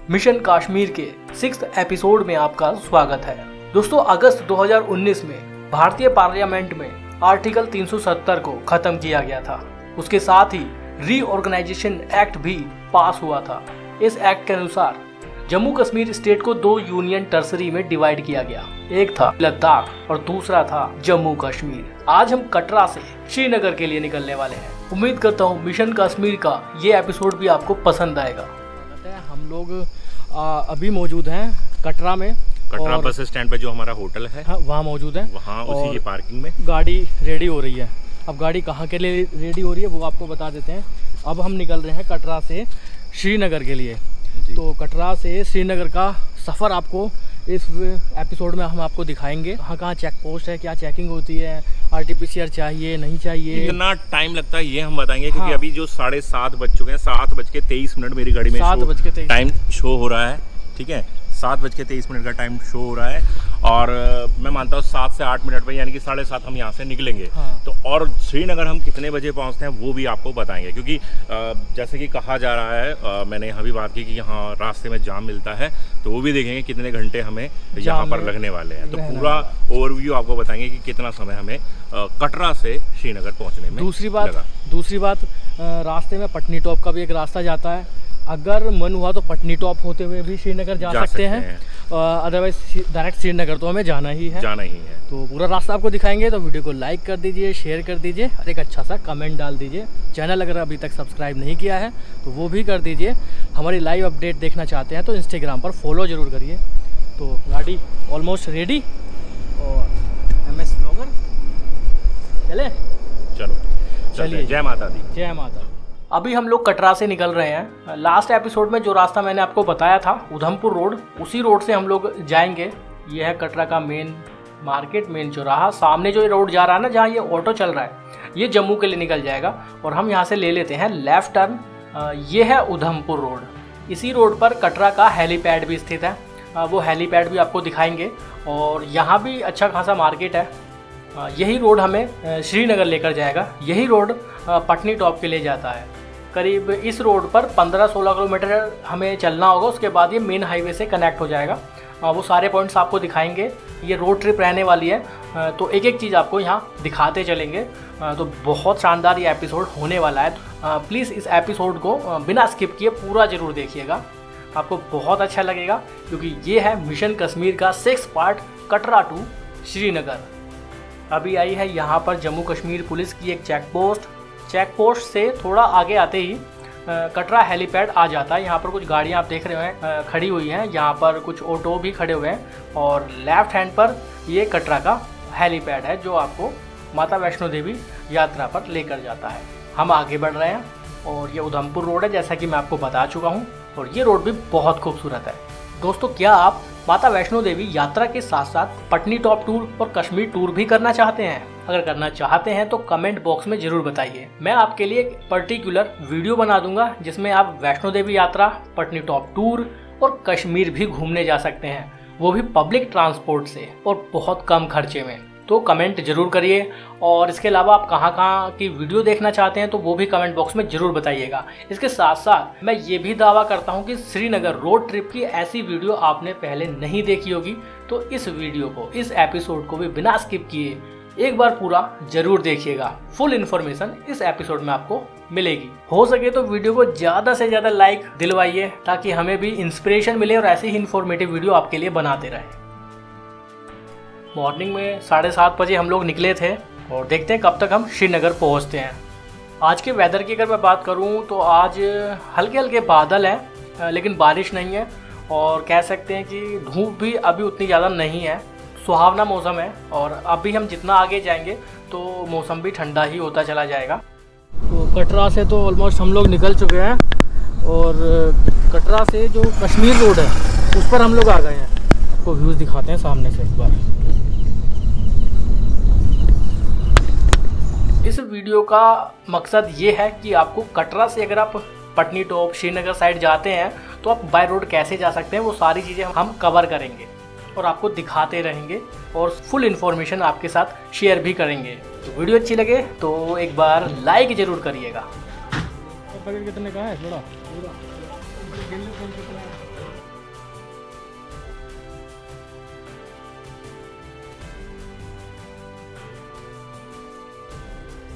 Mission Kashmir के 6th episode में आपका स्वागत है। दोस्तों, अगस्त 2019 में भारतीय पार्लियामेंट में आर्टिकल 370 को खत्म किया गया था। उसके साथ ही रीऑर्गेनाइजेशन एक्ट भी पास हुआ था। इस एक्ट के अनुसार जम्मू कश्मीर स्टेट को 2 यूनियन टर्सरी में डिवाइड किया गया। एक था लद्दाख और दूसरा था जम्मू कश्मीर। आज हम कटरा से श्रीनगर के लिए निकलने वाले हैं। उम्मीद करता हूँ मिशन कश्मीर का ये एपिसोड भी आपको पसंद आएगा। हम लोग अभी मौजूद हैं कटरा में। कटरा बस स्टैंड पे जो हमारा होटल है, हाँ, वहाँ मौजूद है। वहाँ उसी की पार्किंग में गाड़ी रेडी हो रही है। अब गाड़ी कहाँ के लिए रेडी हो रही है वो आपको बता देते हैं। अब हम निकल रहे हैं कटरा से श्रीनगर के लिए। तो कटरा से श्रीनगर का सफ़र आपको इस एपिसोड में हम आपको दिखाएंगे। कहाँ चेक पोस्ट है, क्या चेकिंग होती है, RT-PCR चाहिए नहीं चाहिए, कितना टाइम लगता है ये हम बताएंगे। क्योंकि अभी जो 7:30 बज चुके हैं, 7:23 मेरी गाड़ी में 7:23 टाइम शो हो रहा है। ठीक है, 7:23 का टाइम शो हो रहा है और मैं मानता हूँ 7 से 8 मिनट में यानी कि 7:30 हम यहाँ से निकलेंगे। तो और श्रीनगर हम कितने बजे पहुँचते हैं वो भी आपको बताएंगे। क्योंकि जैसे कि कहा जा रहा है, मैंने यहाँ भी बात की कि यहाँ रास्ते में जाम मिलता है, तो वो भी देखेंगे कितने घंटे हमें यहाँ पर लगने वाले हैं। तो पूरा ओवरव्यू आपको बताएंगे कि कितना समय हमें कटरा से श्रीनगर पहुँचने में। दूसरी बात रास्ते में पटनी टॉप का भी एक रास्ता जाता है। अगर मन हुआ तो पटनी टॉप होते हुए भी श्रीनगर जा सकते हैं। अदरवाइज डायरेक्ट श्रीनगर तो हमें जाना ही है। तो पूरा रास्ता आपको दिखाएंगे। तो वीडियो को लाइक कर दीजिए, शेयर कर दीजिए और एक अच्छा सा कमेंट डाल दीजिए। चैनल अगर अभी तक सब्सक्राइब नहीं किया है तो वो भी कर दीजिए। हमारी लाइव अपडेट देखना चाहते हैं तो इंस्टाग्राम पर फॉलो ज़रूर करिए। तो गाड़ी ऑलमोस्ट रेडी और MS ब्लॉगर चलिए। जय माता दी। जय माता दी। अभी हम लोग कटरा से निकल रहे हैं। लास्ट एपिसोड में जो रास्ता मैंने आपको बताया था उधमपुर रोड, उसी रोड से हम लोग जाएंगे। ये है कटरा का मेन मार्केट, मेन चौराहा। सामने जो ये रोड जा रहा है ना, जहाँ ये ऑटो चल रहा है, ये जम्मू के लिए निकल जाएगा और हम यहाँ से ले लेते हैं लेफ्ट टर्न। ये है उधमपुर रोड। इसी रोड पर कटरा का हेलीपैड भी स्थित है। वो हेलीपैड भी आपको दिखाएंगे और यहाँ भी अच्छा खासा मार्केट है। यही रोड हमें श्रीनगर लेकर जाएगा। यही रोड पटनी टॉप के लिए जाता है। करीब इस रोड पर 15-16 किलोमीटर हमें चलना होगा। उसके बाद ये मेन हाईवे से कनेक्ट हो जाएगा। वो सारे पॉइंट्स आपको दिखाएंगे। ये रोड ट्रिप रहने वाली है, तो एक एक चीज़ आपको यहाँ दिखाते चलेंगे। तो बहुत शानदार ये एपिसोड होने वाला है। प्लीज़ इस एपिसोड को बिना स्किप किए पूरा ज़रूर देखिएगा, आपको बहुत अच्छा लगेगा। क्योंकि ये है मिशन कश्मीर का 6th part, Katra to Srinagar. अभी आई है यहाँ पर जम्मू कश्मीर पुलिस की एक चेक पोस्ट से थोड़ा आगे आते ही कटरा हेलीपैड आ जाता है। यहाँ पर कुछ गाड़ियाँ आप देख रहे हैं खड़ी हुई हैं। यहाँ पर कुछ ऑटो भी खड़े हुए हैं और लेफ्ट हैंड पर ये कटरा का हेलीपैड है जो आपको माता वैष्णो देवी यात्रा पर लेकर जाता है। हम आगे बढ़ रहे हैं और ये उधमपुर रोड है, जैसा कि मैं आपको बता चुका हूँ। और ये रोड भी बहुत खूबसूरत है। दोस्तों, क्या आप माता वैष्णो देवी यात्रा के साथ साथ पटनी टॉप टूर और कश्मीर टूर भी करना चाहते हैं? अगर करना चाहते हैं तो कमेंट बॉक्स में जरूर बताइए। मैं आपके लिए एक पर्टिकुलर वीडियो बना दूंगा जिसमें आप वैष्णो देवी यात्रा, पटनी टॉप टूर और कश्मीर भी घूमने जा सकते हैं, वो भी पब्लिक ट्रांसपोर्ट से और बहुत कम खर्चे में। तो कमेंट जरूर करिए। और इसके अलावा आप कहाँ की वीडियो देखना चाहते हैं तो वो भी कमेंट बॉक्स में जरूर बताइएगा। इसके साथ साथ मैं ये भी दावा करता हूँ कि श्रीनगर रोड ट्रिप की ऐसी वीडियो आपने पहले नहीं देखी होगी, तो इस वीडियो को, इस एपिसोड को भी बिना स्किप किए एक बार पूरा जरूर देखिएगा। फुल इन्फॉर्मेशन इस एपिसोड में आपको मिलेगी। हो सके तो वीडियो को ज़्यादा से ज़्यादा लाइक दिलवाइए ताकि हमें भी इंस्पिरेशन मिले और ऐसे ही इन्फॉर्मेटिव वीडियो आपके लिए बनाते रहे। मॉर्निंग में 7:30 बजे हम लोग निकले थे और देखते हैं कब तक हम श्रीनगर पहुंचते हैं। आज के वेदर की अगर मैं बात करूं तो आज हल्के हल्के बादल हैं, लेकिन बारिश नहीं है। और कह सकते हैं कि धूप भी अभी उतनी ज़्यादा नहीं है, सुहावना मौसम है। और अभी हम जितना आगे जाएंगे तो मौसम भी ठंडा ही होता चला जाएगा। तो कटरा से तो ऑलमोस्ट हम लोग निकल चुके हैं और कटरा से जो कश्मीर रोड है उस पर हम लोग आ गए हैं। आपको व्यूज़ दिखाते हैं सामने से एक बार। इस वीडियो का मकसद ये है कि आपको कटरा से अगर आप पटनी टॉप श्रीनगर साइड जाते हैं तो आप बाय रोड कैसे जा सकते हैं, वो सारी चीज़ें हम कवर करेंगे और आपको दिखाते रहेंगे और फुल इन्फॉर्मेशन आपके साथ शेयर भी करेंगे। तो वीडियो अच्छी लगे तो एक बार लाइक ज़रूर करिएगा। कितने का है थोड़ा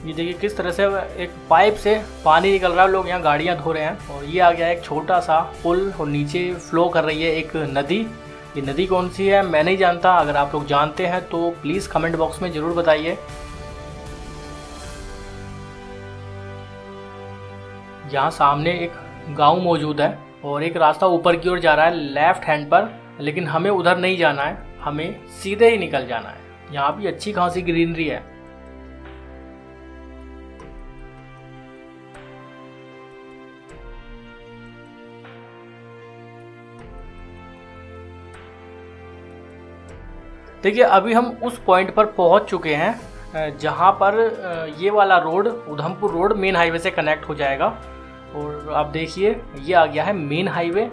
ये देखिए किस तरह से एक पाइप से पानी निकल रहा है, लोग यहाँ गाड़ियाँ धो रहे हैं। और ये आ गया एक छोटा सा पुल और नीचे फ्लो कर रही है एक नदी। ये नदी कौन सी है मैं नहीं जानता, अगर आप लोग जानते हैं तो प्लीज़ कमेंट बॉक्स में ज़रूर बताइए। यहाँ सामने एक गांव मौजूद है और एक रास्ता ऊपर की ओर जा रहा है लेफ्ट हैंड पर, लेकिन हमें उधर नहीं जाना है, हमें सीधे ही निकल जाना है। यहाँ भी अच्छी खासी ग्रीनरी है। देखिए अभी हम उस पॉइंट पर पहुंच चुके हैं जहां पर ये वाला road Udhampur road main highway से कनेक्ट हो जाएगा। और आप देखिए ये आ गया है मेन हाईवे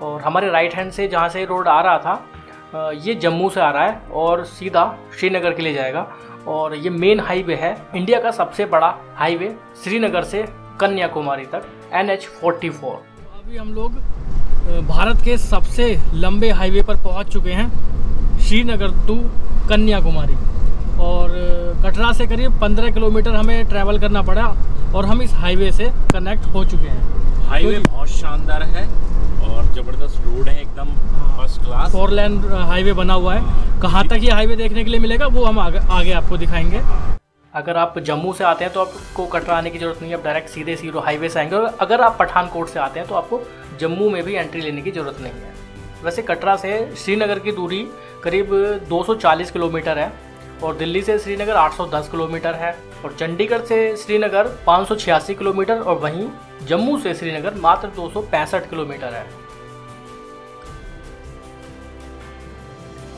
और हमारे राइट हैंड से जहां से रोड आ रहा था ये जम्मू से आ रहा है और सीधा श्रीनगर के लिए जाएगा। और ये मेन हाईवे है, इंडिया का सबसे बड़ा हाईवे श्रीनगर से कन्याकुमारी तक, NH44। अभी हम लोग भारत के सबसे लंबे हाईवे पर पहुंच चुके हैं, श्रीनगर टू कन्याकुमारी। और कटरा से करीब 15 किलोमीटर हमें ट्रैवल करना पड़ा और हम इस हाईवे से कनेक्ट हो चुके हैं। हाईवे बहुत शानदार है और ज़बरदस्त रोड है, एकदम फर्स्ट क्लास 4 लेन हाईवे बना हुआ है। कहाँ तक ये हाईवे देखने के लिए मिलेगा वो हम आगे आपको दिखाएंगे। अगर आप जम्मू से आते हैं तो आपको कटरा आने की ज़रूरत नहीं है, आप डायरेक्ट सीधे सीधे हाईवे से आएंगे। और अगर आप पठानकोट से आते हैं तो आपको जम्मू में भी एंट्री लेने की ज़रूरत नहीं है। वैसे कटरा से श्रीनगर की दूरी करीब 240 किलोमीटर है और दिल्ली से श्रीनगर 810 किलोमीटर है और चंडीगढ़ से श्रीनगर 586 किलोमीटर और वहीं जम्मू से श्रीनगर मात्र 265 किलोमीटर है।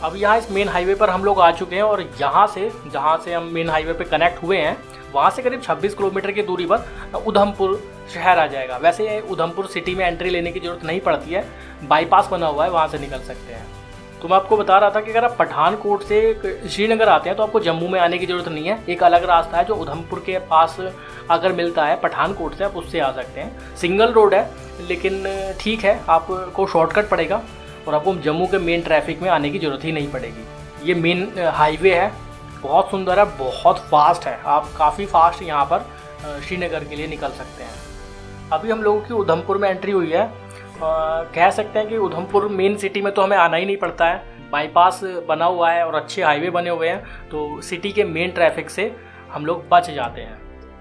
अब यहाँ इस मेन हाईवे पर हम लोग आ चुके हैं और यहाँ से जहाँ से हम मेन हाईवे पे कनेक्ट हुए हैं वहाँ से करीब 26 किलोमीटर की दूरी पर उधमपुर शहर आ जाएगा। वैसे उधमपुर सिटी में एंट्री लेने की ज़रूरत नहीं पड़ती है, बाईपास बना हुआ है, वहाँ से निकल सकते हैं। तो मैं आपको बता रहा था कि अगर आप पठानकोट से श्रीनगर आते हैं तो आपको जम्मू में आने की ज़रूरत नहीं है। एक अलग रास्ता है जो उधमपुर के पास अगर मिलता है पठानकोट से, आप उससे आ सकते हैं। सिंगल रोड है लेकिन ठीक है, आपको शॉर्टकट पड़ेगा और आपको जम्मू के मेन ट्रैफिक में आने की ज़रूरत ही नहीं पड़ेगी। ये मेन हाईवे है, बहुत सुंदर है, बहुत फास्ट है, आप काफ़ी फास्ट यहाँ पर श्रीनगर के लिए निकल सकते हैं। अभी हम लोगों की उधमपुर में एंट्री हुई है। कह सकते हैं कि उधमपुर मेन सिटी में तो हमें आना ही नहीं पड़ता है, बाईपास बना हुआ है और अच्छे हाईवे बने हुए हैं, तो सिटी के मेन ट्रैफिक से हम लोग बच जाते हैं।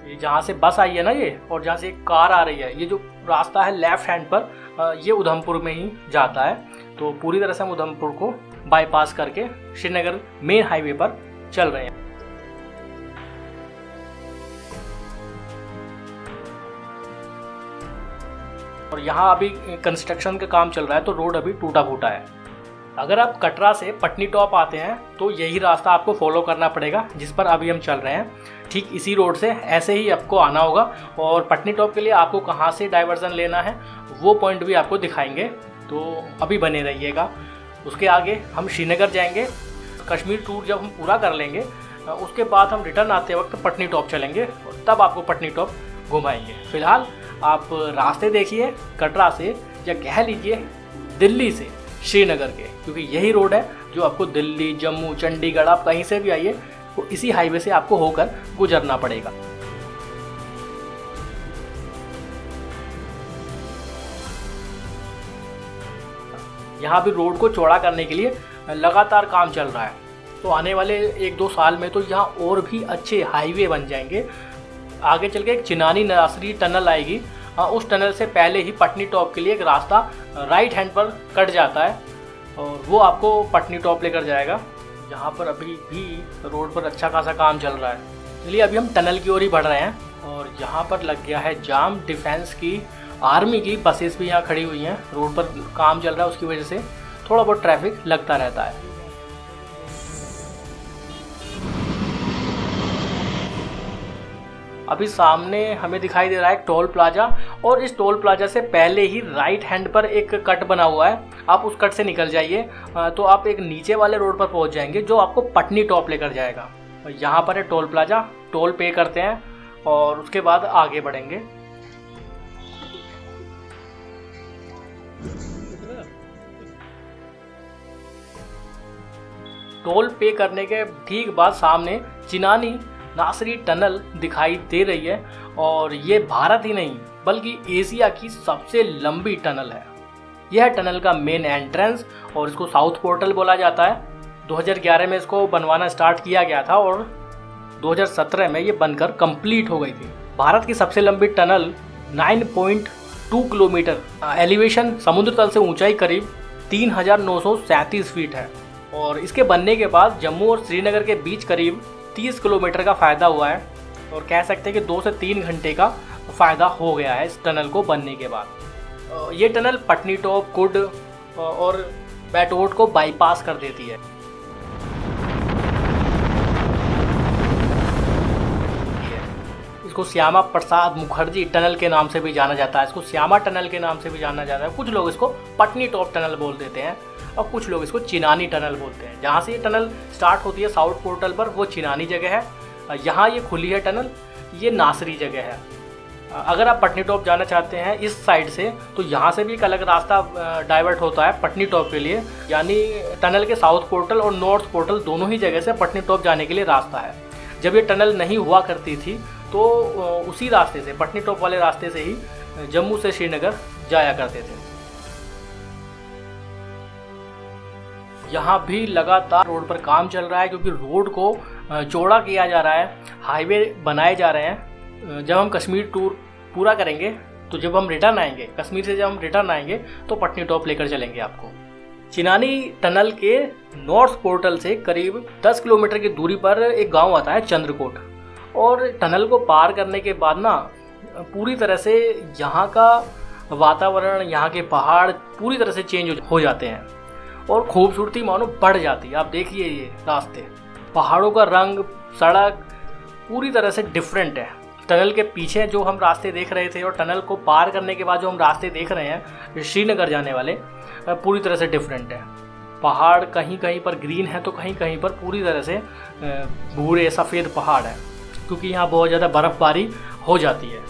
ये जहाँ से बस आई है ना ये, और जहाँ से एक कार आ रही है, ये जो रास्ता है लेफ्ट हैंड पर ये उधमपुर में ही जाता है। तो पूरी तरह से हम उधमपुर को बाईपास करके श्रीनगर मेन हाईवे पर चल रहे हैं। और यहाँ अभी कंस्ट्रक्शन का काम चल रहा है तो रोड अभी टूटा फूटा है। अगर आप कटरा से पटनी टॉप आते हैं तो यही रास्ता आपको फॉलो करना पड़ेगा जिस पर अभी हम चल रहे हैं। ठीक इसी रोड से ऐसे ही आपको आना होगा और पटनी टॉप के लिए आपको कहाँ से डाइवर्जन लेना है वो पॉइंट भी आपको दिखाएंगे, तो अभी बने रहिएगा। उसके आगे हम श्रीनगर जाएंगे। कश्मीर टूर जब हम पूरा कर लेंगे उसके बाद हम रिटर्न आते वक्त पटनी टॉप चलेंगे और तब आपको पटनी टॉप घुमाएंगे। फिलहाल आप रास्ते देखिए कटरा से या कह लीजिए दिल्ली से श्रीनगर के, क्योंकि यही रोड है जो आपको दिल्ली, जम्मू, चंडीगढ़, आप कहीं से भी आइए तो इसी हाईवे से आपको होकर गुजरना पड़ेगा। यहाँ भी रोड को चौड़ा करने के लिए लगातार काम चल रहा है, तो आने वाले 1-2 साल में तो यहाँ और भी अच्छे हाईवे बन जाएंगे। आगे चल के एक चिनानी नासरी टनल आएगी, उस टनल से पहले ही पटनी टॉप के लिए एक रास्ता राइट हैंड पर कट जाता है और वो आपको पटनी टॉप लेकर जाएगा, जहाँ पर अभी भी रोड पर अच्छा खासा काम चल रहा है। चलिए अभी हम टनल की ओर ही बढ़ रहे हैं और यहाँ पर लग गया है जाम। डिफेंस की, आर्मी की बसेस भी यहाँ खड़ी हुई हैं, रोड पर काम चल रहा है उसकी वजह से थोड़ा बहुत ट्रैफिक लगता रहता है। अभी सामने हमें दिखाई दे रहा है एक टोल प्लाजा और इस टोल प्लाजा से पहले ही राइट हैंड पर एक कट बना हुआ है, आप उस कट से निकल जाइए तो आप एक नीचे वाले रोड पर पहुंच जाएंगे जो आपको पटनी टॉप लेकर जाएगा। यहाँ पर है टोल प्लाजा, टोल पे करते हैं और उसके बाद आगे बढ़ेंगे। टोल पे करने के ठीक बाद सामने चिनानी नासरी टनल दिखाई दे रही है और ये भारत ही नहीं बल्कि एशिया की सबसे लंबी टनल है। यह टनल का मेन एंट्रेंस और इसको साउथ पोर्टल बोला जाता है। 2011 में इसको बनवाना स्टार्ट किया गया था और 2017 में ये बनकर कंप्लीट हो गई थी। भारत की सबसे लंबी टनल 9.2 किलोमीटर, एलिवेशन समुद्र तल से ऊंचाई करीब 3,937 फीट है और इसके बनने के बाद जम्मू और श्रीनगर के बीच करीब 30 किलोमीटर का फ़ायदा हुआ है और कह सकते हैं कि 2 से 3 घंटे का फ़ायदा हो गया है इस टनल को बनने के बाद। ये टनल पटनीटॉप, कुड और बैटोट को बाईपास कर देती है। इसको श्यामा प्रसाद मुखर्जी टनल के नाम से भी जाना जाता है, इसको श्यामा टनल के नाम से भी जाना जाता है। कुछ लोग इसको पटनीटॉप टनल बोल देते हैं और कुछ लोग इसको चिनानी टनल बोलते हैं। जहाँ से ये टनल स्टार्ट होती है साउथ पोर्टल पर, वो चिनानी जगह है। यहाँ ये खुली है टनल, ये नासरी जगह है। अगर आप पटनीटॉप जाना चाहते हैं इस साइड से तो यहाँ से भी एक अलग रास्ता डाइवर्ट होता है पटनीटॉप के लिए, यानी टनल के साउथ पोर्टल और नॉर्थ पोर्टल दोनों ही जगह से पटनीटॉप जाने के लिए रास्ता है। जब ये टनल नहीं हुआ करती थी तो उसी रास्ते से, पटनीटॉप वाले रास्ते से ही जम्मू से श्रीनगर जाया करते थे। यहाँ भी लगातार रोड पर काम चल रहा है क्योंकि रोड को चौड़ा किया जा रहा है, हाईवे बनाए जा रहे हैं। जब हम कश्मीर टूर पूरा करेंगे तो जब हम रिटर्न आएंगे, कश्मीर से जब हम रिटर्न आएंगे तो पटनीटॉप लेकर चलेंगे आपको। चिनानी टनल के नॉर्थ पोर्टल से करीब 10 किलोमीटर की दूरी पर एक गांव आता है चंद्रकोट, और टनल को पार करने के बाद ना पूरी तरह से यहाँ का वातावरण, यहाँ के पहाड़ पूरी तरह से चेंज हो जाते हैं और खूबसूरती मानो बढ़ जाती है। आप देखिए ये रास्ते, पहाड़ों का रंग, सड़क पूरी तरह से डिफरेंट है। टनल के पीछे जो हम रास्ते देख रहे थे और टनल को पार करने के बाद जो हम रास्ते देख रहे हैं श्रीनगर जाने वाले, पूरी तरह से डिफरेंट है। पहाड़ कहीं कहीं पर ग्रीन है तो कहीं कहीं पर पूरी तरह से भूरे सफ़ेद पहाड़ है, क्योंकि यहाँ बहुत ज़्यादा बर्फ़बारी हो जाती है,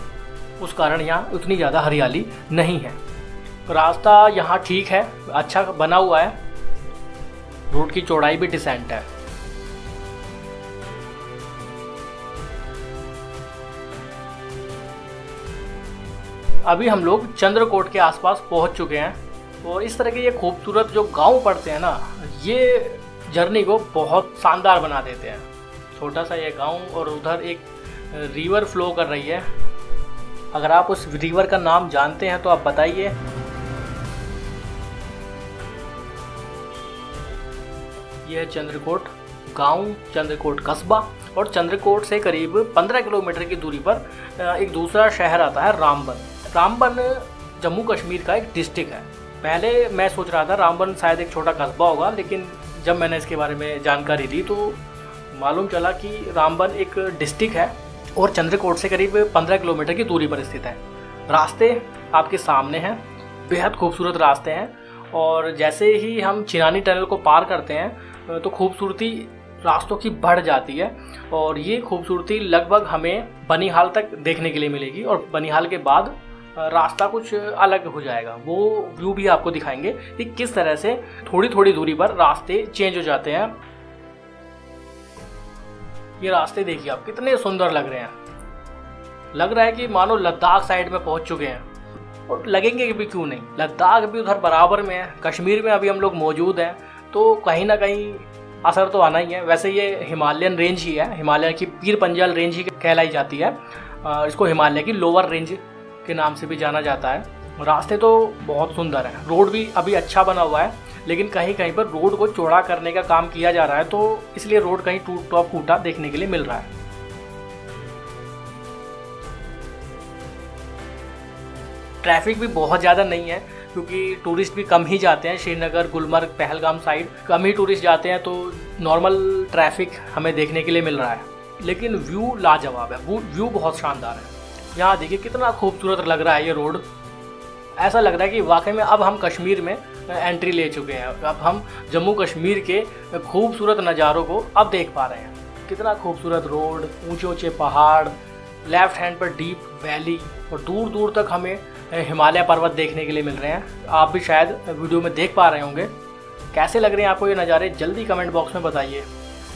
उस कारण यहाँ उतनी ज़्यादा हरियाली नहीं है। रास्ता यहाँ ठीक है, अच्छा बना हुआ है, रोड की चौड़ाई भी डिसेंट है। अभी हम लोग चंद्रकोट के आसपास पहुँच चुके हैं और इस तरह के ये खूबसूरत जो गांव पड़ते हैं ना, ये जर्नी को बहुत शानदार बना देते हैं। छोटा सा ये गांव और उधर एक रिवर फ्लो कर रही है। अगर आप उस रिवर का नाम जानते हैं तो आप बताइए। यह है चंद्रकोट गांव, चंद्रकोट कस्बा, और चंद्रकोट से करीब 15 किलोमीटर की दूरी पर एक दूसरा शहर आता है रामबन। रामबन जम्मू कश्मीर का एक डिस्ट्रिक्ट है। पहले मैं सोच रहा था रामबन शायद एक छोटा कस्बा होगा, लेकिन जब मैंने इसके बारे में जानकारी ली तो मालूम चला कि रामबन एक डिस्ट्रिक्ट है और चंद्रकोट से करीब 15 किलोमीटर की दूरी पर स्थित है। रास्ते आपके सामने हैं, बेहद खूबसूरत रास्ते हैं, और जैसे ही हम चिनानी टनल को पार करते हैं तो खूबसूरती रास्तों की बढ़ जाती है और ये खूबसूरती लगभग हमें बनिहाल तक देखने के लिए मिलेगी, और बनिहाल के बाद रास्ता कुछ अलग हो जाएगा। वो व्यू भी आपको दिखाएंगे कि किस तरह से थोड़ी थोड़ी दूरी पर रास्ते चेंज हो जाते हैं। ये रास्ते देखिए आप, कितने सुंदर लग रहे हैं। लग रहा है कि मानो लद्दाख साइड में पहुंच चुके हैं, और लगेंगे भी क्यों नहीं, लद्दाख भी उधर बराबर में है, कश्मीर में अभी हम लोग मौजूद हैं, तो कहीं ना कहीं असर तो आना ही है। वैसे ये हिमालयन रेंज ही है, हिमालय की पीर पंजाल रेंज ही कहलाई जाती है। इसको हिमालय की लोअर रेंज के नाम से भी जाना जाता है। रास्ते तो बहुत सुंदर हैं, रोड भी अभी अच्छा बना हुआ है, लेकिन कहीं कहीं पर रोड को चौड़ा करने का काम किया जा रहा है, तो इसलिए रोड कहीं टूट फूटा देखने के लिए मिल रहा है। ट्रैफिक भी बहुत ज़्यादा नहीं है क्योंकि टूरिस्ट भी कम ही जाते हैं। श्रीनगर, गुलमर्ग, पहलगाम साइड कम ही टूरिस्ट जाते हैं, तो नॉर्मल ट्रैफिक हमें देखने के लिए मिल रहा है। लेकिन व्यू लाजवाब है, व्यू बहुत शानदार है। यहाँ देखिए कितना खूबसूरत लग रहा है ये रोड। ऐसा लग रहा है कि वाकई में अब हम कश्मीर में एंट्री ले चुके हैं। अब हम जम्मू कश्मीर के खूबसूरत नज़ारों को अब देख पा रहे हैं। कितना खूबसूरत रोड, ऊंचे ऊंचे पहाड़, लेफ्ट हैंड पर डीप वैली, और दूर दूर तक हमें हिमालय पर्वत देखने के लिए मिल रहे हैं। आप भी शायद वीडियो में देख पा रहे होंगे। कैसे लग रहे हैं आपको ये नज़ारे, जल्दी कमेंट बॉक्स में बताइए।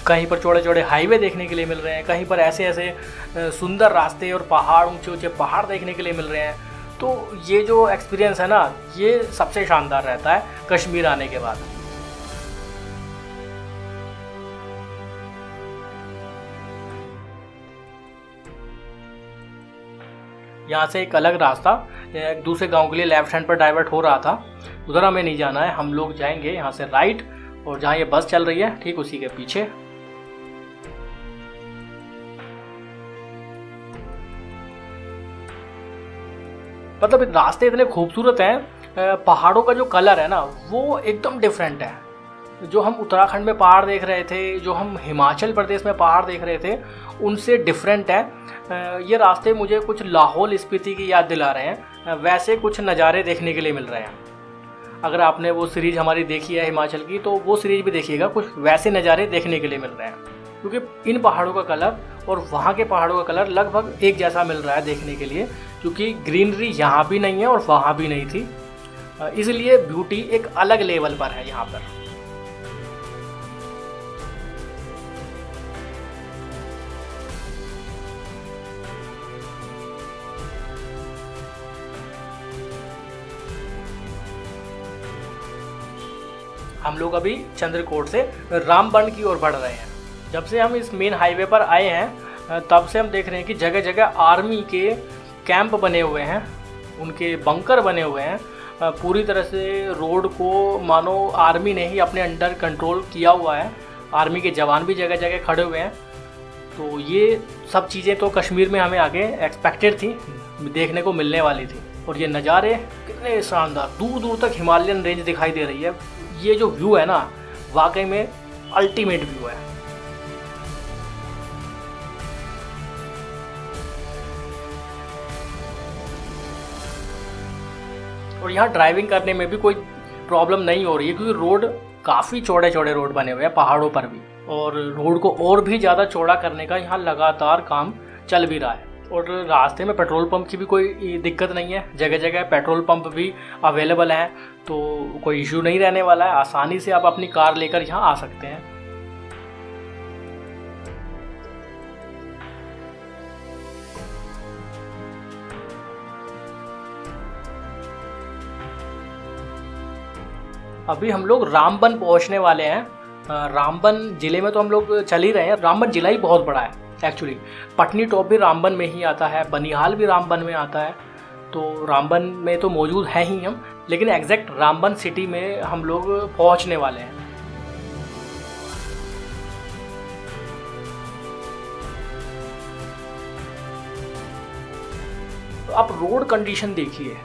कहीं पर चौड़े चौड़े हाईवे देखने के लिए मिल रहे हैं, कहीं पर ऐसे ऐसे सुंदर रास्ते और पहाड़, ऊंचे ऊंचे पहाड़ देखने के लिए मिल रहे हैं। तो ये जो एक्सपीरियंस है ना, ये सबसे शानदार रहता है कश्मीर आने के बाद। यहाँ से एक अलग रास्ता एक दूसरे गांव के लिए लेफ्ट हैंड पर डाइवर्ट हो रहा था, उधर हमें नहीं जाना है। हम लोग जाएंगे यहाँ से राइट, और जहाँ ये बस चल रही है ठीक उसी के पीछे। मतलब रास्ते इतने खूबसूरत हैं, पहाड़ों का जो कलर है ना वो एकदम डिफरेंट है। जो हम उत्तराखंड में पहाड़ देख रहे थे, जो हम हिमाचल प्रदेश में पहाड़ देख रहे थे, उनसे डिफरेंट है। ये रास्ते मुझे कुछ लाहौल स्पीति की याद दिला रहे हैं, वैसे कुछ नज़ारे देखने के लिए मिल रहे हैं। अगर आपने वो सीरीज़ हमारी देखी है हिमाचल की, तो वो सीरीज़ भी देखिएगा, कुछ वैसे नज़ारे देखने के लिए मिल रहे हैं। क्योंकि इन पहाड़ों का कलर और वहाँ के पहाड़ों का कलर लगभग एक जैसा मिल रहा है देखने के लिए, क्योंकि ग्रीनरी यहाँ भी नहीं है और वहाँ भी नहीं थी, इसलिए ब्यूटी एक अलग लेवल पर है यहाँ पर। हम लोग अभी चंद्रकोट से रामबन की ओर बढ़ रहे हैं। जब से हम इस मेन हाईवे पर आए हैं तब से हम देख रहे हैं कि जगह जगह आर्मी के कैंप बने हुए हैं, उनके बंकर बने हुए हैं। पूरी तरह से रोड को मानो आर्मी ने ही अपने अंडर कंट्रोल किया हुआ है। आर्मी के जवान भी जगह जगह खड़े हुए हैं। तो ये सब चीज़ें तो कश्मीर में हमें आगे एक्सपेक्टेड थी, देखने को मिलने वाली थी। और ये नज़ारे कितने शानदार, दूर दूर तक हिमालयन रेंज दिखाई दे रही है। ये जो व्यू है ना, वाकई में अल्टीमेट व्यू है। और यहाँ ड्राइविंग करने में भी कोई प्रॉब्लम नहीं हो रही है, क्योंकि रोड काफ़ी चौड़े चौड़े रोड बने हुए हैं पहाड़ों पर भी, और रोड को और भी ज़्यादा चौड़ा करने का यहाँ लगातार काम चल भी रहा है। और रास्ते में पेट्रोल पंप की भी कोई दिक्कत नहीं है, जगह जगह पेट्रोल पंप भी अवेलेबल हैं, तो कोई इशू नहीं रहने वाला है। आसानी से आप अपनी कार लेकर यहाँ आ सकते हैं। अभी हम लोग रामबन पहुँचने वाले हैं। रामबन ज़िले में तो हम लोग चल ही रहे हैं। रामबन ज़िला ही बहुत बड़ा है एक्चुअली। पटनी टॉप भी रामबन में ही आता है, बनिहाल भी रामबन में आता है, तो रामबन में तो मौजूद हैं ही हम, लेकिन एग्जैक्ट रामबन सिटी में हम लोग पहुंचने वाले हैं। तो आप रोड कंडीशन देखिए,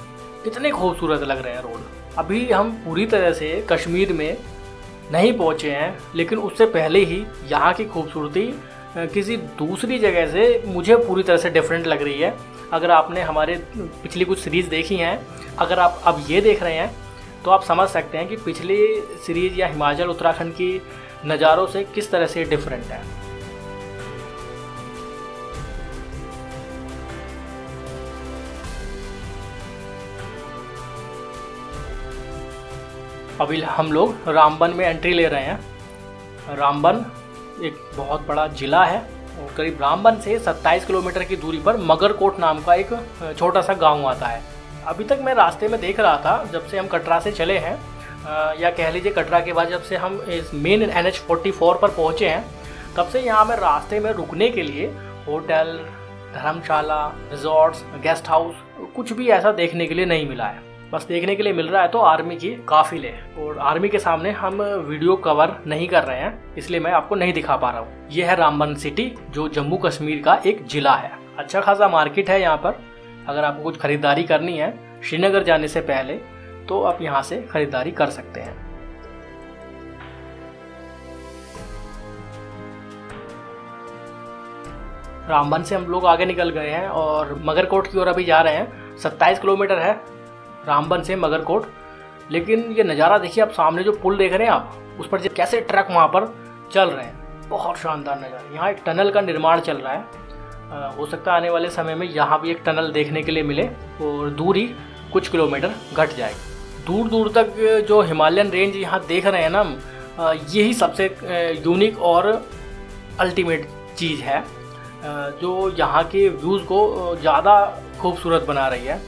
कितने खूबसूरत लग रहे हैं रोड। अभी हम पूरी तरह से कश्मीर में नहीं पहुंचे हैं, लेकिन उससे पहले ही यहाँ की खूबसूरती किसी दूसरी जगह से मुझे पूरी तरह से डिफरेंट लग रही है। अगर आपने हमारे पिछली कुछ सीरीज़ देखी हैं, अगर आप अब ये देख रहे हैं, तो आप समझ सकते हैं कि पिछली सीरीज़ या हिमाचल उत्तराखंड की नज़ारों से किस तरह से डिफरेंट है। अभी हम लोग रामबन में एंट्री ले रहे हैं। रामबन एक बहुत बड़ा ज़िला है, और करीब रामबन से 27 किलोमीटर की दूरी पर मगरकोट नाम का एक छोटा सा गांव आता है। अभी तक मैं रास्ते में देख रहा था, जब से हम कटरा से चले हैं, या कह लीजिए कटरा के बाद जब से हम इस मेन NH 44 पर पहुँचे हैं, तब से यहाँ हमें रास्ते में रुकने के लिए होटल, धर्मशाला, रिजॉर्ट्स, गेस्ट हाउस कुछ भी ऐसा देखने के लिए नहीं मिला है। बस देखने के लिए मिल रहा है तो आर्मी की काफिले, और आर्मी के सामने हम वीडियो कवर नहीं कर रहे हैं, इसलिए मैं आपको नहीं दिखा पा रहा हूँ। यह है रामबन सिटी, जो जम्मू कश्मीर का एक जिला है। अच्छा खासा मार्केट है यहाँ पर। अगर आपको कुछ खरीदारी करनी है श्रीनगर जाने से पहले, तो आप यहाँ से खरीदारी कर सकते हैं। रामबन से हम लोग आगे निकल गए हैं और मगरकोट की ओर अभी जा रहे हैं। 27 किलोमीटर है रामबन से मगरकोट। लेकिन ये नज़ारा देखिए, आप सामने जो पुल देख रहे हैं आप, उस पर कैसे ट्रक वहाँ पर चल रहे हैं, बहुत शानदार नज़ारा। यहाँ एक टनल का निर्माण चल रहा है, हो सकता है आने वाले समय में यहाँ भी एक टनल देखने के लिए मिले और दूरी कुछ किलोमीटर घट जाएगी। दूर दूर तक जो हिमालयन रेंज यहाँ देख रहे हैं ना, यही सबसे यूनिक और अल्टीमेट चीज़ है जो यहाँ के व्यूज़ को ज़्यादा खूबसूरत बना रही है।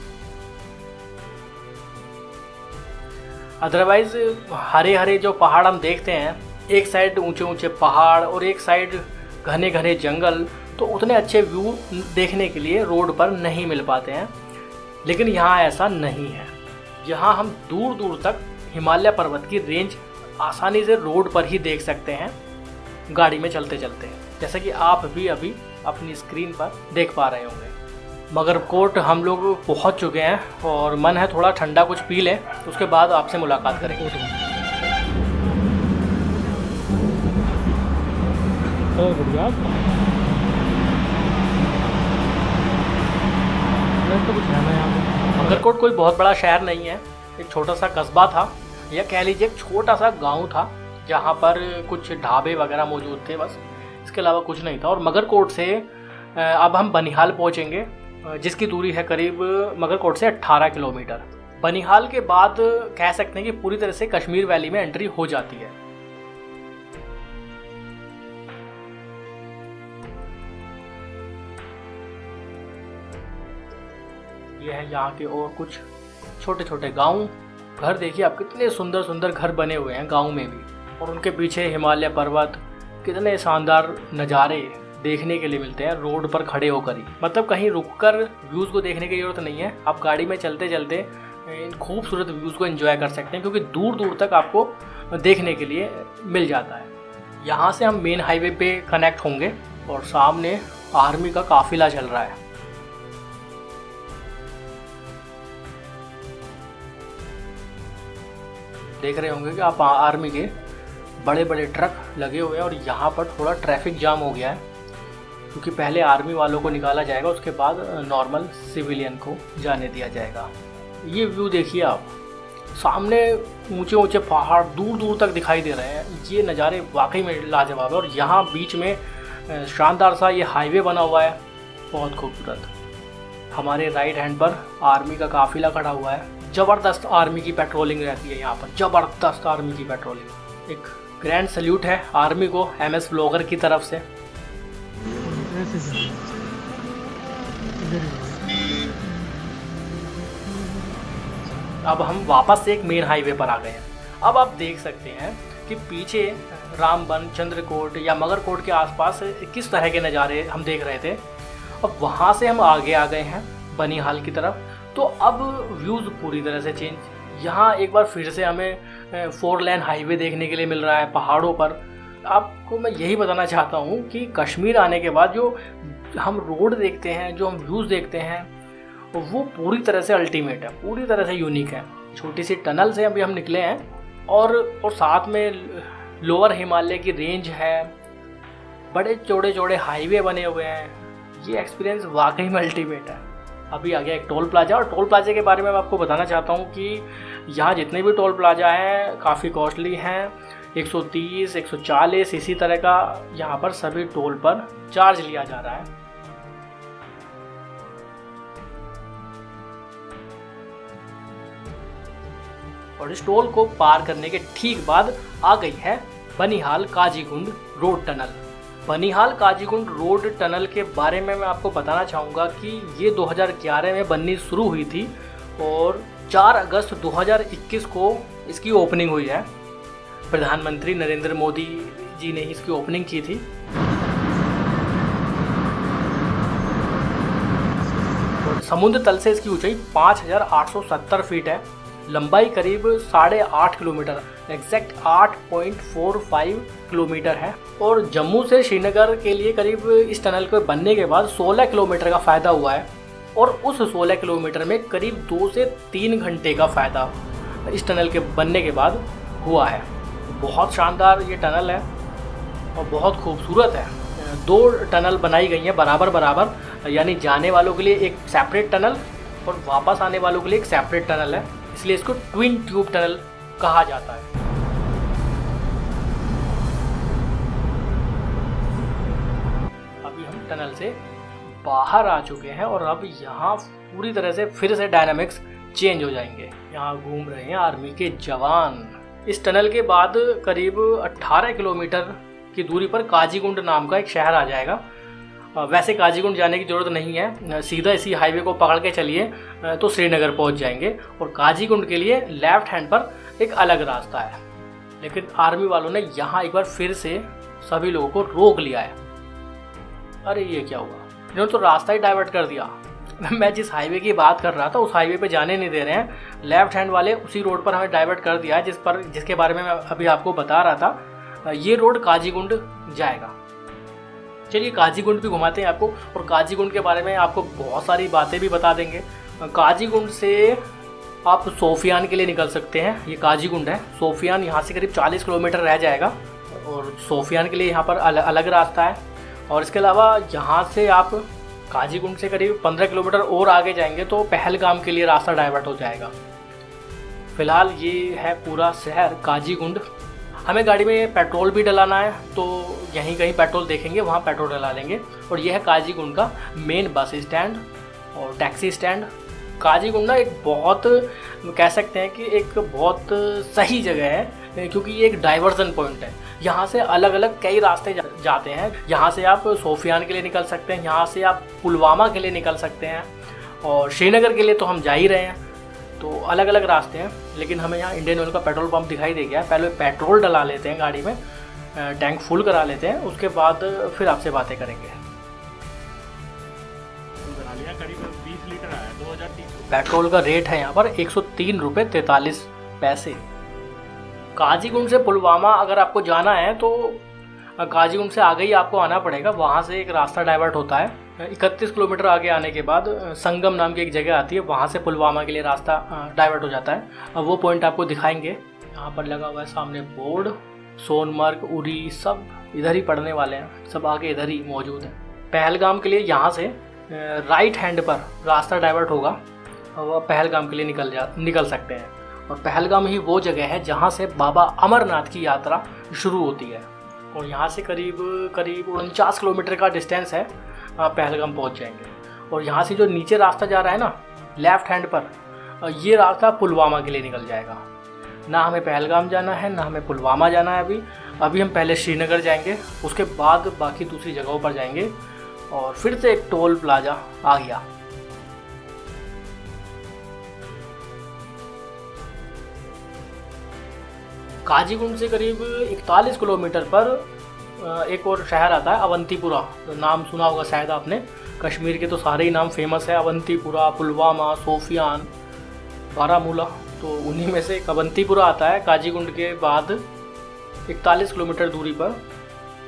अदरवाइज़ हरे हरे जो पहाड़ हम देखते हैं, एक साइड ऊंचे ऊंचे पहाड़ और एक साइड घने घने जंगल, तो उतने अच्छे व्यू देखने के लिए रोड पर नहीं मिल पाते हैं। लेकिन यहाँ ऐसा नहीं है। यहाँ हम दूर दूर तक हिमालय पर्वत की रेंज आसानी से रोड पर ही देख सकते हैं, गाड़ी में चलते चलते, जैसा कि आप भी अभी अपनी स्क्रीन पर देख पा रहे होंगे। मगरकोट हम लोग पहुँच चुके हैं और मन है थोड़ा ठंडा कुछ पी लें, उसके बाद आपसे मुलाकात करेंगे। बढ़िया तो कुछ है ना यहाँ पे। मगरकोट कोई बहुत बड़ा शहर नहीं है, एक छोटा सा कस्बा था, या कह लीजिए एक छोटा सा गांव था जहाँ पर कुछ ढाबे वगैरह मौजूद थे, बस इसके अलावा कुछ नहीं था। और मगरकोट से अब हम बनिहाल पहुँचेंगे, जिसकी दूरी है करीब मगरकोट से 18 किलोमीटर। बनिहाल के बाद कह सकते हैं कि पूरी तरह से कश्मीर वैली में एंट्री हो जाती है। ये है यहाँ के और कुछ छोटे छोटे गांव। घर देखिए आप, कितने सुंदर सुंदर घर बने हुए हैं गांव में भी, और उनके पीछे हिमालय पर्वत, कितने शानदार नज़ारे देखने के लिए मिलते हैं रोड पर खड़े होकर ही। मतलब कहीं रुककर व्यूज़ को देखने की ज़रूरत नहीं है, आप गाड़ी में चलते चलते इन खूबसूरत व्यूज़ को एंजॉय कर सकते हैं, क्योंकि दूर दूर तक आपको देखने के लिए मिल जाता है। यहाँ से हम मेन हाईवे पे कनेक्ट होंगे और सामने आर्मी का काफिला चल रहा है। देख रहे होंगे कि आप आर्मी के बड़े बड़े ट्रक लगे हुए हैं, और यहाँ पर थोड़ा ट्रैफिक जाम हो गया है, क्योंकि पहले आर्मी वालों को निकाला जाएगा, उसके बाद नॉर्मल सिविलियन को जाने दिया जाएगा। ये व्यू देखिए आप, सामने ऊंचे ऊंचे पहाड़ दूर दूर तक दिखाई दे रहे हैं। ये नज़ारे वाकई में लाजवाब है। और यहाँ बीच में शानदार सा ये हाईवे बना हुआ है, बहुत खूबसूरत। हमारे राइट हैंड पर आर्मी का काफिला खड़ा हुआ है। ज़बरदस्त आर्मी की पेट्रोलिंग रहती है यहाँ पर, ज़बरदस्त आर्मी की पेट्रोलिंग। एक ग्रैंड सल्यूट है आर्मी को MS ब्लॉगर की तरफ से। अब हम वापस से एक मेन हाईवे पर आ गए हैं। अब आप देख सकते हैं कि पीछे रामबन, चंद्रकोट या मगरकोट के आसपास किस तरह के नज़ारे हम देख रहे थे। अब वहाँ से हम आगे आ गए हैं बनिहाल की तरफ, तो अब व्यूज़ पूरी तरह से चेंज। यहाँ एक बार फिर से हमें 4 लेन हाईवे देखने के लिए मिल रहा है पहाड़ों पर। आपको मैं यही बताना चाहता हूँ कि कश्मीर आने के बाद जो हम रोड देखते हैं, जो हम व्यूज़ देखते हैं, वो पूरी तरह से अल्टीमेट है, पूरी तरह से यूनिक है। छोटी सी टनल से अभी हम निकले हैं, और साथ में लोअर हिमालय की रेंज है, बड़े चौड़े चौड़े हाईवे बने हुए हैं। ये एक्सपीरियंस वाकई में अल्टीमेट है। अभी आ गया एक टोल प्लाजा, और टोल प्लाजा के बारे में मैं आपको बताना चाहता हूँ कि यहाँ जितने भी टोल प्लाजा हैं काफ़ी कॉस्टली हैं। 130, 140 इसी तरह का यहाँ पर सभी टोल पर चार्ज लिया जा रहा है। और इस टोल को पार करने के ठीक बाद आ गई है Banihal Qazigund road tunnel. Banihal Qazigund road tunnel के बारे में मैं आपको बताना चाहूँगा कि ये 2011 में बननी शुरू हुई थी, और 4 अगस्त 2021 को इसकी ओपनिंग हुई है। प्रधानमंत्री नरेंद्र मोदी जी ने इसकी ओपनिंग की थी। समुद्र तल से इसकी ऊंचाई 5870 फीट है, लंबाई करीब 8.5 किलोमीटर, एग्जैक्ट 8.45 किलोमीटर है। और जम्मू से श्रीनगर के लिए करीब इस टनल के बनने के बाद 16 किलोमीटर का फ़ायदा हुआ है, और उस 16 किलोमीटर में करीब 2 से 3 घंटे का फ़ायदा इस टनल के बनने के बाद हुआ है। बहुत शानदार ये टनल है और बहुत खूबसूरत है। 2 टनल बनाई गई हैं बराबर बराबर, यानी जाने वालों के लिए एक सेपरेट टनल और वापस आने वालों के लिए एक सेपरेट टनल है, इसलिए इसको ट्विन ट्यूब टनल कहा जाता है। अभी हम टनल से बाहर आ चुके हैं, और अब यहाँ पूरी तरह से फिर से डायनामिक्स चेंज हो जाएंगे। यहाँ घूम रहे हैं आर्मी के जवान। इस टनल के बाद करीब 18 किलोमीटर की दूरी पर काजीगुंड नाम का एक शहर आ जाएगा। वैसे काजीगुंड जाने की ज़रूरत नहीं है, सीधा इसी हाईवे को पकड़ के चलिए तो श्रीनगर पहुंच जाएंगे। और काजीगुंड के लिए लेफ्ट हैंड पर एक अलग रास्ता है, लेकिन आर्मी वालों ने यहाँ एक बार फिर से सभी लोगों को रोक लिया है। अरे ये क्या हुआ, इन्होंने तो रास्ता ही डाइवर्ट कर दिया। मैं जिस हाईवे की बात कर रहा था उस हाईवे पे जाने नहीं दे रहे हैं, लेफ्ट हैंड वाले उसी रोड पर हमें डाइवर्ट कर दिया है जिसके बारे में मैं अभी आपको बता रहा था। ये रोड काजीगुंड जाएगा। चलिए काजीगुंड भी घुमाते हैं आपको, और काजीगुंड के बारे में आपको बहुत सारी बातें भी बता देंगे। काजीगुंड से आप सोफियान के लिए निकल सकते हैं, ये काजीगुंड है। सोफियान यहाँ से करीब 40 किलोमीटर रह जाएगा, और सोफियान के लिए यहाँ पर अलग रास्ता है। और इसके अलावा यहाँ से आप काजीगुंड से करीब 15 किलोमीटर और आगे जाएंगे तो पहलगाम के लिए रास्ता डाइवर्ट हो जाएगा। फिलहाल ये है पूरा शहर काजीगुंड। हमें गाड़ी में पेट्रोल भी डलाना है, तो यहीं कहीं पेट्रोल देखेंगे वहाँ पेट्रोल डला लेंगे। और यह है काजीगुंड का मेन बस स्टैंड और टैक्सी स्टैंड। काजीगुंड ना एक बहुत, कह सकते हैं कि एक बहुत सही जगह है, क्योंकि ये एक डाइवर्जन पॉइंट है। यहाँ से अलग अलग कई रास्ते जाते हैं। यहाँ से आप सोफियान के लिए निकल सकते हैं, यहाँ से आप पुलवामा के लिए निकल सकते हैं, और श्रीनगर के लिए तो हम जा ही रहे हैं। तो अलग अलग रास्ते हैं, लेकिन हमें यहाँ इंडियन ऑयल का पेट्रोल पंप दिखाई दे गया। पहले पेट्रोल डला लेते हैं गाड़ी में, टैंक फुल करा लेते हैं, उसके बाद फिर आपसे बातें करेंगे। करीब 20 लीटर आया, 2030। पेट्रोल का रेट है यहाँ पर 103 रुपये 43 पैसे। काजीगुंड से पुलवामा अगर आपको जाना है तो काजीगुंड से आगे ही आपको आना पड़ेगा। वहाँ से एक रास्ता डाइवर्ट होता है। 31 किलोमीटर आगे आने के बाद संगम नाम की एक जगह आती है, वहाँ से पुलवामा के लिए रास्ता डाइवर्ट हो जाता है। अब वो पॉइंट आपको दिखाएंगे। यहाँ पर लगा हुआ है सामने बोर्ड, सोनमर्ग, उरी सब इधर ही पड़ने वाले हैं, सब आगे इधर ही मौजूद है। पहलगाम के लिए यहाँ से राइट हैंड पर रास्ता डाइवर्ट होगा, और पहलगाम के लिए निकल सकते हैं। और पहलगाम ही वो जगह है जहाँ से बाबा अमरनाथ की यात्रा शुरू होती है, और यहाँ से करीब 49 किलोमीटर का डिस्टेंस है, आप पहलगाम पहुँच जाएंगे। और यहाँ से जो नीचे रास्ता जा रहा है ना लेफ्ट हैंड पर, ये रास्ता पुलवामा के लिए निकल जाएगा। ना हमें पहलगाम जाना है ना हमें पुलवामा जाना है। अभी हम पहले श्रीनगर जाएंगे, उसके बाद बाकी दूसरी जगहों पर जाएंगे। और फिर से एक टोल प्लाजा आ गया। काजीगुंड से करीब 41 किलोमीटर पर एक और शहर आता है अवंतीपुरा। नाम सुना होगा शायद आपने, कश्मीर के तो सारे ही नाम फेमस है, अवंतीपुरा, पुलवामा, सोफियान, बारामूला, तो उन्हीं में से एक अवंतीपुरा आता है काजीगुंड के बाद 41 किलोमीटर दूरी पर।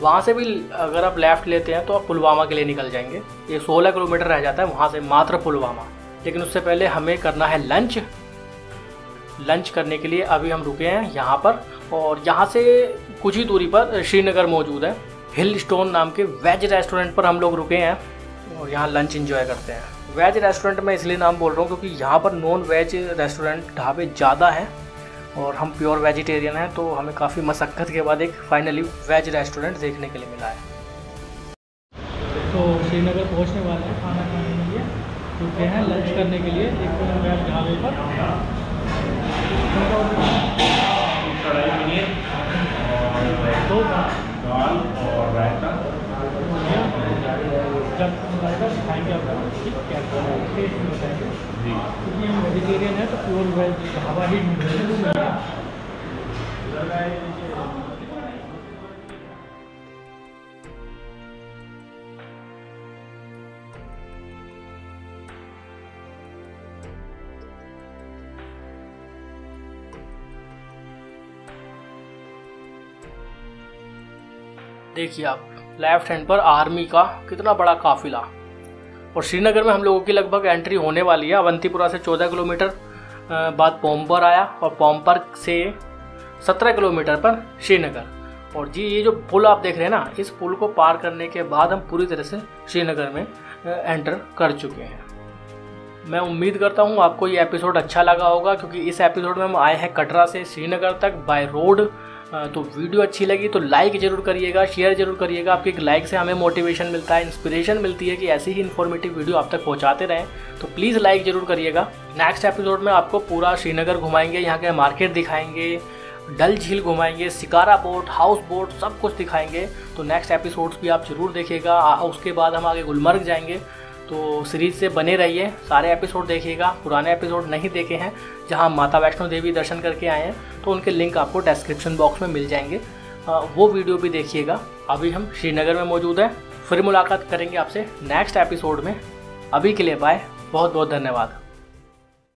वहाँ से भी अगर आप लेफ़्ट लेते हैं तो आप पुलवामा के लिए निकल जाएंगे। ये 16 किलोमीटर रह जाता है वहाँ से मात्र पुलवामा। लेकिन उससे पहले हमें करना है लंच करने के लिए अभी हम रुके हैं यहाँ पर, और यहाँ से कुछ ही दूरी पर श्रीनगर मौजूद है। हिल स्टोन नाम के वेज रेस्टोरेंट पर हम लोग रुके हैं और यहाँ लंच एंजॉय करते हैं। वेज रेस्टोरेंट में इसलिए नाम बोल रहा हूँ क्योंकि यहाँ पर नॉन वेज रेस्टोरेंट ढाबे ज़्यादा हैं, और हम प्योर वेजिटेरियन हैं, तो हमें काफ़ी मशक्क़त के बाद एक फाइनली वेज रेस्टोरेंट देखने के लिए मिला है। तो श्रीनगर पहुँचने वाले हैं, खाना खाने के लिए रुके हैं लंच करने के लिए एक वेज ढाबे पर। कढ़ाई पनीर तो दाल और रायता। जब खाएंगे आप टेस्ट में बताएंगे जी, क्योंकि हम वेजिटेरियन है तो प्योर वेज ढाबा ही ढूंढ। देखिए आप लेफ्ट हैंड पर आर्मी का कितना बड़ा काफिला, और श्रीनगर में हम लोगों की लगभग एंट्री होने वाली है। अवंतीपुरा से 14 किलोमीटर बाद पोम्पर आया, और पोम्पर से 17 किलोमीटर पर श्रीनगर। और जी ये जो पुल आप देख रहे हैं ना, इस पुल को पार करने के बाद हम पूरी तरह से श्रीनगर में एंटर कर चुके हैं। मैं उम्मीद करता हूँ आपको ये एपिसोड अच्छा लगा होगा, क्योंकि इस एपिसोड में हम आए हैं कटरा से श्रीनगर तक बाय रोड। तो वीडियो अच्छी लगी तो लाइक ज़रूर करिएगा, शेयर ज़रूर करिएगा। आपके एक लाइक से हमें मोटिवेशन मिलता है, इंस्पिरेशन मिलती है कि ऐसी ही इन्फॉर्मेटिव वीडियो आप तक पहुंचाते रहें। तो प्लीज़ लाइक ज़रूर करिएगा। नेक्स्ट एपिसोड में आपको पूरा श्रीनगर घुमाएंगे, यहाँ के मार्केट दिखाएंगे, डल झील घुमाएंगे, शिकारा बोट, हाउस बोट, सब कुछ दिखाएंगे। तो नेक्स्ट एपिसोड्स भी आप ज़रूर देखिएगा। उसके बाद हम आगे गुलमर्ग जाएंगे। तो सीरीज से बने रहिए, सारे एपिसोड देखिएगा। पुराने एपिसोड नहीं देखे हैं जहां माता वैष्णो देवी दर्शन करके आए हैं तो उनके लिंक आपको डिस्क्रिप्शन बॉक्स में मिल जाएंगे, वो वीडियो भी देखिएगा। अभी हम श्रीनगर में मौजूद हैं, फिर मुलाकात करेंगे आपसे नेक्स्ट एपिसोड में। अभी के लिए बाय, बहुत बहुत धन्यवाद।